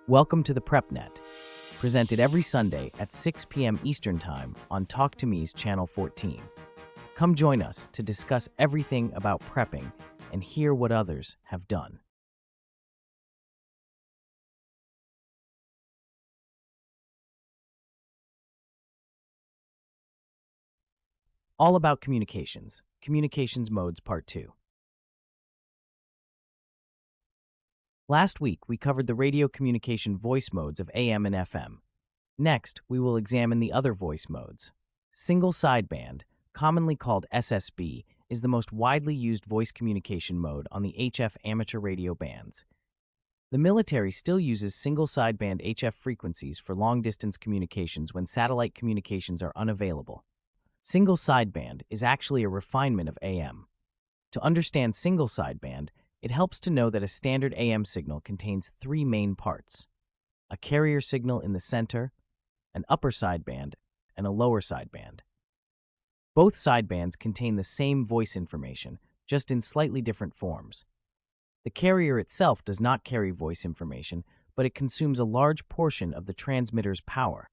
Welcome to the PrepNet, presented every Sunday at 6 p.m. Eastern Time on Talk2Me's Channel 14. Come join us to discuss everything about prepping and hear what others have done. All about communications, Communications Modes Part 2. Last week, we covered the radio communication voice modes of AM and FM. Next, we will examine the other voice modes. Single sideband, commonly called SSB, is the most widely used voice communication mode on the HF amateur radio bands. The military still uses single sideband HF frequencies for long-distance communications when satellite communications are unavailable. Single sideband is actually a refinement of AM. To understand single sideband, it helps to know that a standard AM signal contains three main parts: a carrier signal in the center, an upper sideband, and a lower sideband. Both sidebands contain the same voice information, just in slightly different forms. The carrier itself does not carry voice information, but it consumes a large portion of the transmitter's power.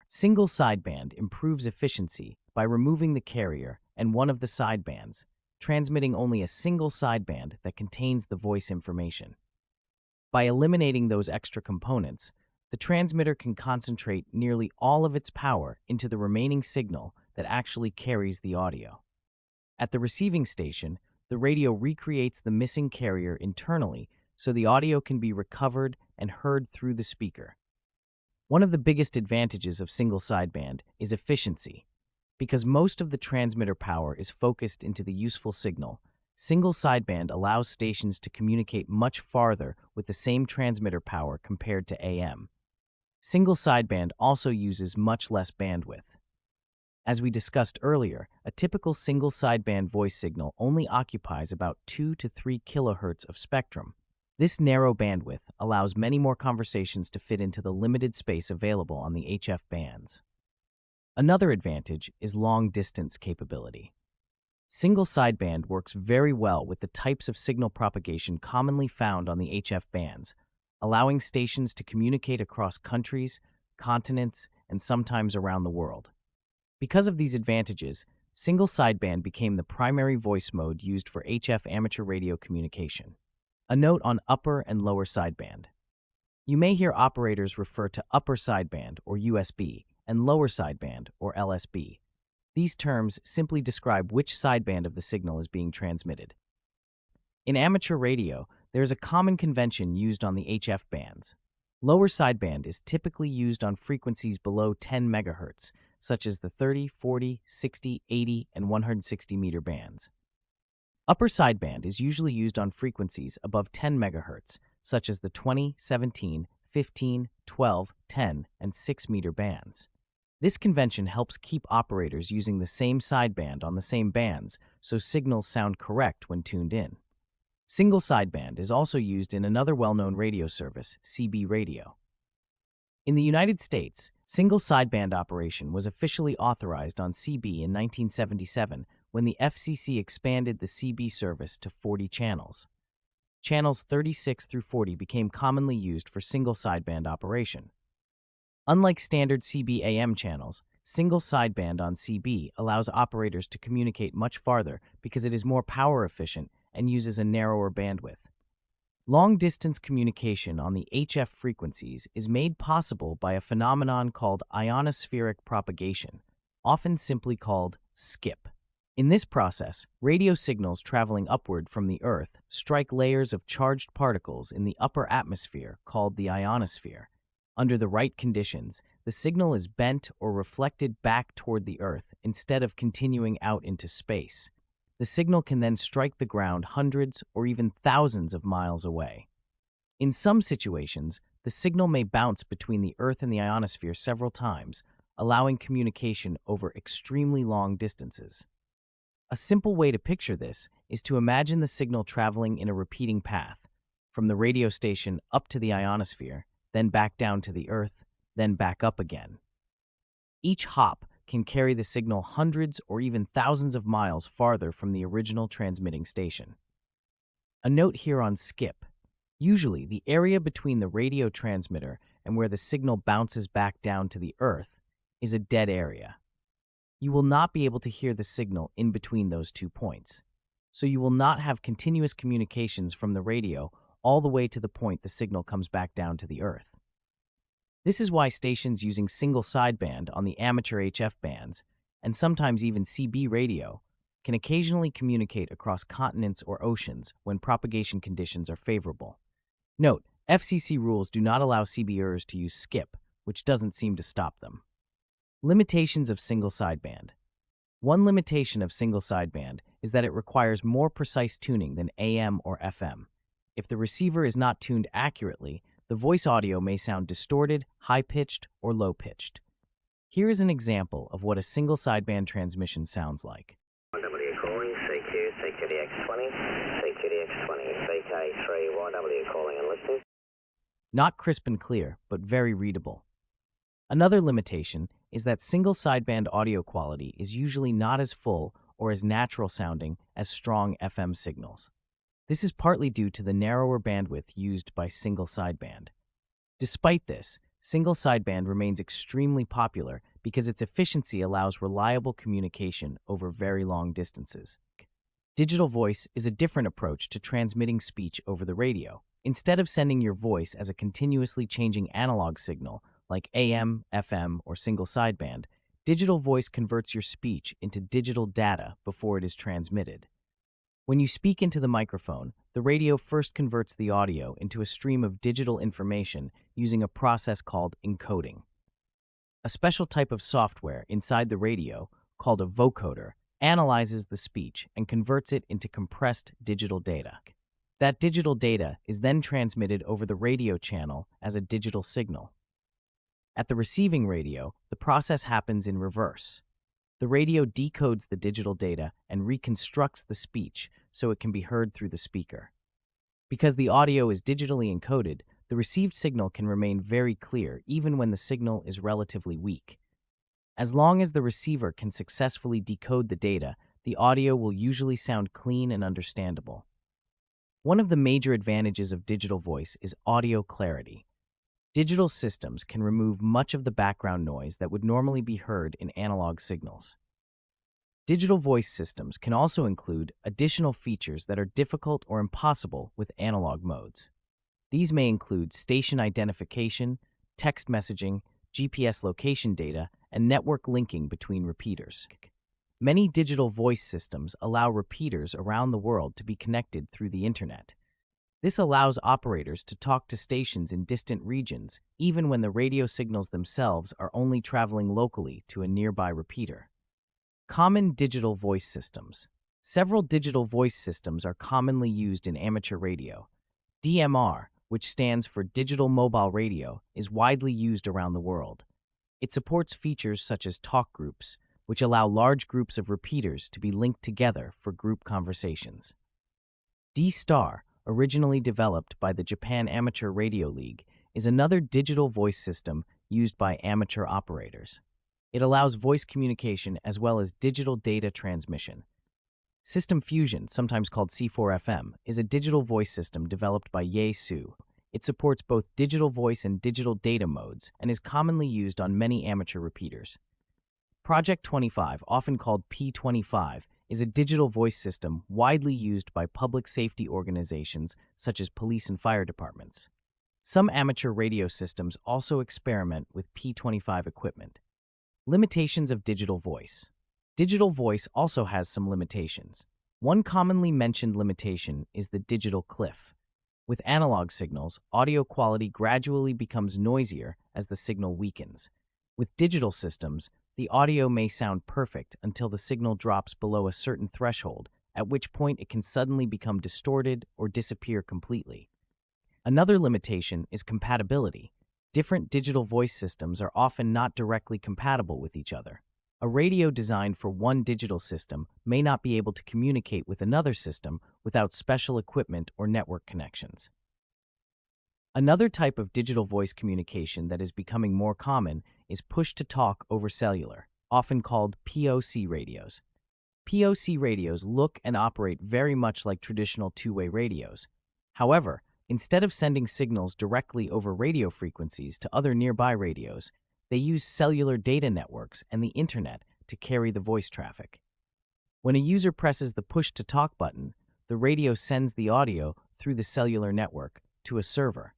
Single sideband improves efficiency by removing the carrier and one of the sidebands, transmitting only a single sideband that contains the voice information. By eliminating those extra components, the transmitter can concentrate nearly all of its power into the remaining signal that actually carries the audio. At the receiving station, the radio recreates the missing carrier internally so the audio can be recovered and heard through the speaker. One of the biggest advantages of single sideband is efficiency. Because most of the transmitter power is focused into the useful signal, single sideband allows stations to communicate much farther with the same transmitter power compared to AM. Single sideband also uses much less bandwidth. As we discussed earlier, a typical single sideband voice signal only occupies about 2 to 3 kilohertz of spectrum. This narrow bandwidth allows many more conversations to fit into the limited space available on the HF bands. Another advantage is long-distance capability. Single sideband works very well with the types of signal propagation commonly found on the HF bands, allowing stations to communicate across countries, continents, and sometimes around the world. Because of these advantages, single sideband became the primary voice mode used for HF amateur radio communication. A note on upper and lower sideband. You may hear operators refer to upper sideband, or USB, and lower sideband, or LSB. These terms simply describe which sideband of the signal is being transmitted. In amateur radio, there is a common convention used on the HF bands. Lower sideband is typically used on frequencies below 10 MHz, such as the 30, 40, 60, 80, and 160 meter bands. Upper sideband is usually used on frequencies above 10 MHz, such as the 20, 17, 15, 12, 10, and 6 meter bands. This convention helps keep operators using the same sideband on the same bands so signals sound correct when tuned in. Single sideband is also used in another well-known radio service, CB radio. In the United States, single sideband operation was officially authorized on CB in 1977 when the FCC expanded the CB service to 40 channels. Channels 36 through 40 became commonly used for single sideband operation. Unlike standard CB AM channels, single sideband on CB allows operators to communicate much farther because it is more power efficient and uses a narrower bandwidth. Long-distance communication on the HF frequencies is made possible by a phenomenon called ionospheric propagation, often simply called skip. In this process, radio signals traveling upward from the Earth strike layers of charged particles in the upper atmosphere called the ionosphere. Under the right conditions, the signal is bent or reflected back toward the Earth instead of continuing out into space. The signal can then strike the ground hundreds or even thousands of miles away. In some situations, the signal may bounce between the Earth and the ionosphere several times, allowing communication over extremely long distances. A simple way to picture this is to imagine the signal traveling in a repeating path, from the radio station up to the ionosphere, then back down to the Earth, then back up again. Each hop can carry the signal hundreds or even thousands of miles farther from the original transmitting station. A note here on skip. Usually, the area between the radio transmitter and where the signal bounces back down to the Earth is a dead area. You will not be able to hear the signal in between those 2 points. So you will not have continuous communications from the radio all the way to the point the signal comes back down to the Earth. This is why stations using single sideband on the amateur HF bands, and sometimes even CB radio, can occasionally communicate across continents or oceans when propagation conditions are favorable. Note, FCC rules do not allow CBers to use skip, which doesn't seem to stop them. Limitations of single sideband. One limitation of single sideband is that it requires more precise tuning than AM or FM. If the receiver is not tuned accurately, the voice audio may sound distorted, high-pitched, or low-pitched. Here is an example of what a single sideband transmission sounds like. W calling, CQ, CQDX20, CQDX20, VK3, YW calling and listening. Not crisp and clear, but very readable. Another limitation is that single sideband audio quality is usually not as full or as natural sounding as strong FM signals. This is partly due to the narrower bandwidth used by single sideband. Despite this, single sideband remains extremely popular because its efficiency allows reliable communication over very long distances. Digital voice is a different approach to transmitting speech over the radio. Instead of sending your voice as a continuously changing analog signal, like AM, FM, or single sideband, digital voice converts your speech into digital data before it is transmitted. When you speak into the microphone, the radio first converts the audio into a stream of digital information using a process called encoding. A special type of software inside the radio, called a vocoder, analyzes the speech and converts it into compressed digital data. That digital data is then transmitted over the radio channel as a digital signal. At the receiving radio, the process happens in reverse. The radio decodes the digital data and reconstructs the speech so it can be heard through the speaker. Because the audio is digitally encoded, the received signal can remain very clear even when the signal is relatively weak. As long as the receiver can successfully decode the data, the audio will usually sound clean and understandable. One of the major advantages of digital voice is audio clarity. Digital systems can remove much of the background noise that would normally be heard in analog signals. Digital voice systems can also include additional features that are difficult or impossible with analog modes. These may include station identification, text messaging, GPS location data, and network linking between repeaters. Many digital voice systems allow repeaters around the world to be connected through the internet. This allows operators to talk to stations in distant regions, even when the radio signals themselves are only traveling locally to a nearby repeater. Common digital voice systems. Several digital voice systems are commonly used in amateur radio. DMR, which stands for Digital Mobile Radio, is widely used around the world. It supports features such as talk groups, which allow large groups of repeaters to be linked together for group conversations. D-Star, originally developed by the Japan Amateur Radio League, is another digital voice system used by amateur operators. It allows voice communication as well as digital data transmission. System Fusion, sometimes called C4FM, is a digital voice system developed by Yaesu. It supports both digital voice and digital data modes and is commonly used on many amateur repeaters. Project 25, often called P25, is a digital voice system widely used by public safety organizations such as police and fire departments. Some amateur radio systems also experiment with P25 equipment. Limitations of digital voice. Digital voice also has some limitations. One commonly mentioned limitation is the digital cliff. With analog signals, audio quality gradually becomes noisier as the signal weakens. With digital systems, the audio may sound perfect until the signal drops below a certain threshold, at which point it can suddenly become distorted or disappear completely. Another limitation is compatibility. Different digital voice systems are often not directly compatible with each other. A radio designed for one digital system may not be able to communicate with another system without special equipment or network connections. Another type of digital voice communication that is becoming more common is push-to-talk over cellular, often called POC radios. POC radios look and operate very much like traditional two-way radios. However, Instead of sending signals directly over radio frequencies to other nearby radios, they use cellular data networks and the internet to carry the voice traffic. When a user presses the push-to-talk button, the radio sends the audio through the cellular network to a server.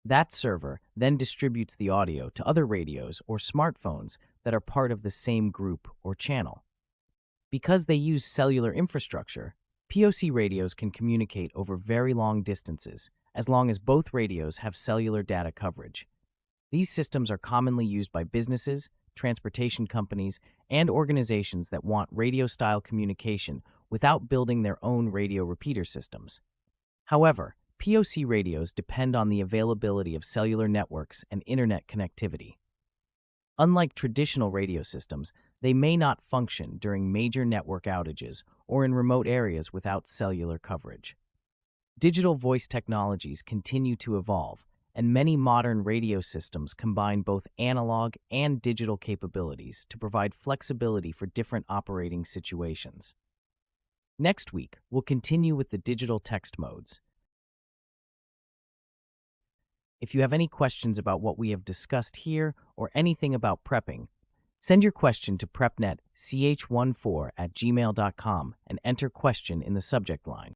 That server then distributes the audio to other radios or smartphones that are part of the same group or channel. Because they use cellular infrastructure, POC radios can communicate over very long distances, as long as both radios have cellular data coverage. These systems are commonly used by businesses, transportation companies, and organizations that want radio-style communication without building their own radio repeater systems. However, POC radios depend on the availability of cellular networks and internet connectivity. Unlike traditional radio systems, they may not function during major network outages or in remote areas without cellular coverage. Digital voice technologies continue to evolve, and many modern radio systems combine both analog and digital capabilities to provide flexibility for different operating situations. Next week, we'll continue with the digital text modes. If you have any questions about what we have discussed here or anything about prepping, send your question to prepnetch14@gmail.com and enter question in the subject line.